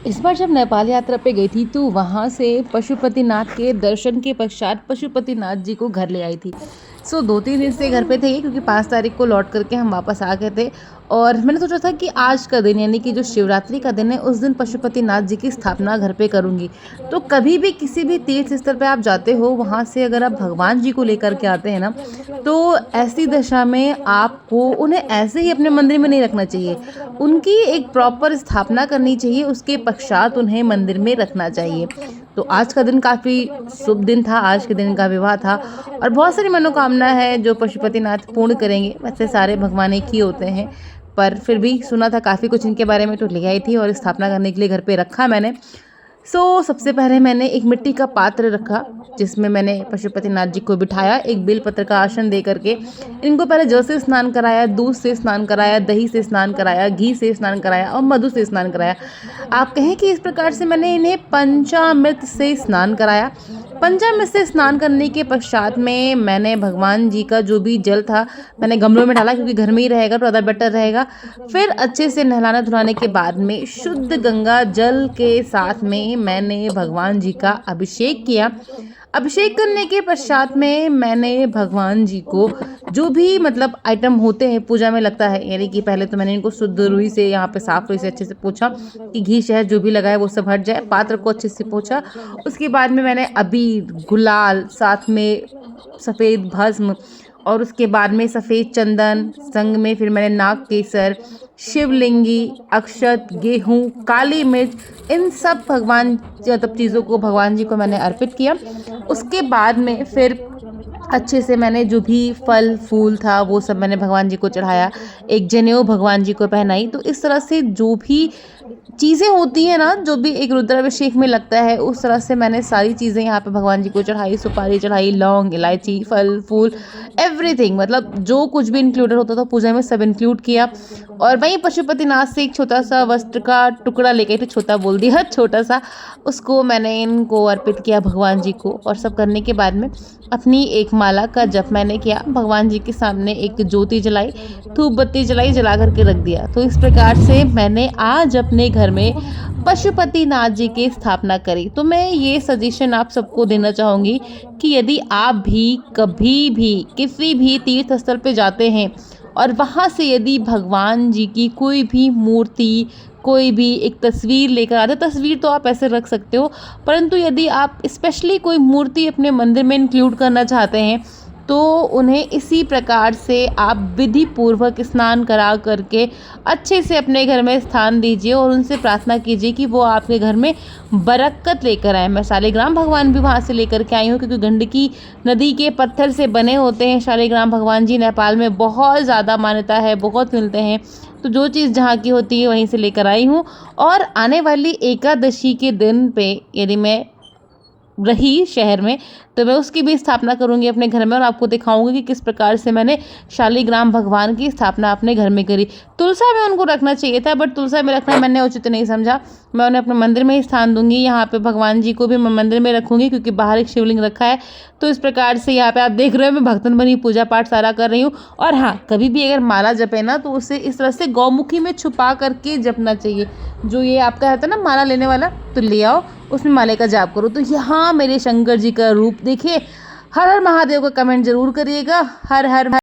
इस बार जब नेपाल यात्रा पे गई थी तो वहाँ से पशुपतिनाथ के दर्शन के पश्चात पशुपतिनाथ जी को घर ले आई थी। 2-3 दिन से घर पे थे क्योंकि 5 तारीख को लौट करके हम वापस आ गए थे। और मैंने सोचा था कि आज का दिन यानी कि जो शिवरात्रि का दिन है उस दिन पशुपतिनाथ जी की स्थापना घर पे करूँगी। तो कभी भी किसी भी तीर्थ स्थल पे आप जाते हो वहाँ से अगर आप भगवान जी को लेकर के आते हैं ना, तो ऐसी दशा में आपको उन्हें ऐसे ही अपने मंदिर में नहीं रखना चाहिए। उनकी एक प्रॉपर स्थापना करनी चाहिए, उसके पश्चात उन्हें मंदिर में रखना चाहिए। तो आज का दिन काफ़ी शुभ दिन था, आज के दिन का विवाह था और बहुत सारी मनोकामना है जो पशुपतिनाथ पूर्ण करेंगे। वैसे सारे भगवान एक ही होते हैं, पर फिर भी सुना था काफ़ी कुछ इनके बारे में, तो ले आई थी और स्थापना करने के लिए घर पे रखा मैंने। सबसे पहले मैंने एक मिट्टी का पात्र रखा जिसमें मैंने पशुपतिनाथ जी को बिठाया, एक बेलपत्र का आसन दे करके इनको पहले जल से स्नान कराया, दूध से स्नान कराया, दही से स्नान कराया, घी से स्नान कराया और मधु से स्नान कराया। आप कहें कि इस प्रकार से मैंने इन्हें पंचामृत से स्नान कराया। पंचामृत से स्नान करने के पश्चात में मैंने भगवान जी का जो भी जल था मैंने गमलों में डाला, क्योंकि घर में ही रहेगा तो ज़्यादा बेटर रहेगा। फिर अच्छे से नहलाना धुलाने के बाद में शुद्ध गंगा जल के साथ में मैंने भगवान जी का अभिषेक किया। अभिषेक करने के पश्चात में मैंने भगवान जी को जो भी मतलब आइटम होते हैं पूजा में लगता है, यानी कि पहले तो मैंने इनको शुद्ध रुई से यहाँ पे साफ रुई से अच्छे से पोंछा कि घी शहद जो भी लगा है वो सब हट जाए। पात्र को अच्छे से पोंछा। उसके बाद में मैंने अबीर, गुलाल, साथ में सफ़ेद भस्म और उसके बाद में सफ़ेद चंदन, संग में फिर मैंने नाग केसर, शिवलिंगी, अक्षत, गेहूँ, काली मिर्च, इन सब भगवान मतलब चीज़ों को भगवान जी को मैंने अर्पित किया। उसके बाद में फिर अच्छे से मैंने जो भी फल फूल था वो सब मैंने भगवान जी को चढ़ाया। एक जनेऊ भगवान जी को पहनाई। तो इस तरह से जो भी चीज़ें होती हैं ना, जो भी एक रुद्राभिषेक में लगता है, उस तरह से मैंने सारी चीज़ें यहाँ पे भगवान जी को चढ़ाई। सुपारी चढ़ाई, लौंग, इलायची, फल फूल, एवरीथिंग, मतलब जो कुछ भी इंक्लूडेड होता था पूजा में सब इंक्लूड किया। और वहीं पशुपतिनाथ से एक छोटा सा वस्त्र का टुकड़ा लेके, तो छोटा बोल दिया, छोटा सा, उसको मैंने इनको अर्पित किया भगवान जी को। और सब करने के बाद में अपनी एक माला का जप मैंने किया, भगवान जी के सामने एक ज्योति जलाई, धूप बत्ती जलाई, जला करके रख दिया। तो इस प्रकार से मैंने आज अपने घर में पशुपतिनाथ जी की स्थापना करी। तो मैं ये सजेशन आप सबको देना चाहूँगी कि यदि आप भी कभी भी किसी भी तीर्थ स्थल पे जाते हैं और वहाँ से यदि भगवान जी की कोई भी मूर्ति, कोई भी एक तस्वीर लेकर आते, तस्वीर तो आप ऐसे रख सकते हो, परंतु यदि आप स्पेशली कोई मूर्ति अपने मंदिर में इंक्लूड करना चाहते हैं तो उन्हें इसी प्रकार से आप विधि पूर्वक स्नान करा करके अच्छे से अपने घर में स्थान दीजिए और उनसे प्रार्थना कीजिए कि वो आपके घर में बरकत लेकर आए। मैं शालिग्राम भगवान भी वहाँ से लेकर के आई हूँ, क्योंकि गंडकी नदी के पत्थर से बने होते हैं शालिग्राम भगवान जी। नेपाल में बहुत ज़्यादा मान्यता है, बहुत मिलते हैं। तो जो चीज़ जहाँ की होती है वहीं से लेकर आई हूँ। और आने वाली एकादशी के दिन पे यदि मैं रही शहर में तो मैं उसकी भी स्थापना करूंगी अपने घर में और आपको दिखाऊंगी कि किस प्रकार से मैंने शालिग्राम भगवान की स्थापना अपने घर में करी। तुलसा में उनको रखना चाहिए था, बट तुलसा में रखना मैंने उचित नहीं समझा। मैं उन्हें अपने मंदिर में ही स्थान दूंगी। यहाँ पे भगवान जी को भी मैं मंदिर में रखूंगी, क्योंकि बाहर एक शिवलिंग रखा है। तो इस प्रकार से यहाँ पे आप देख रहे हो मैं भक्तन बनी पूजा पाठ सारा कर रही हूँ। और हाँ, कभी भी अगर माला जपे ना तो उसे इस तरह से गौमुखी में छुपा करके जपना चाहिए। जो ये आपका रहता है ना माला लेने वाला, तो ले आओ, उसमें माले का जाप करो। तो यहाँ मेरे शंकर जी का रूप देखिए। हर हर महादेव का कमेंट जरूर करिएगा। हर हर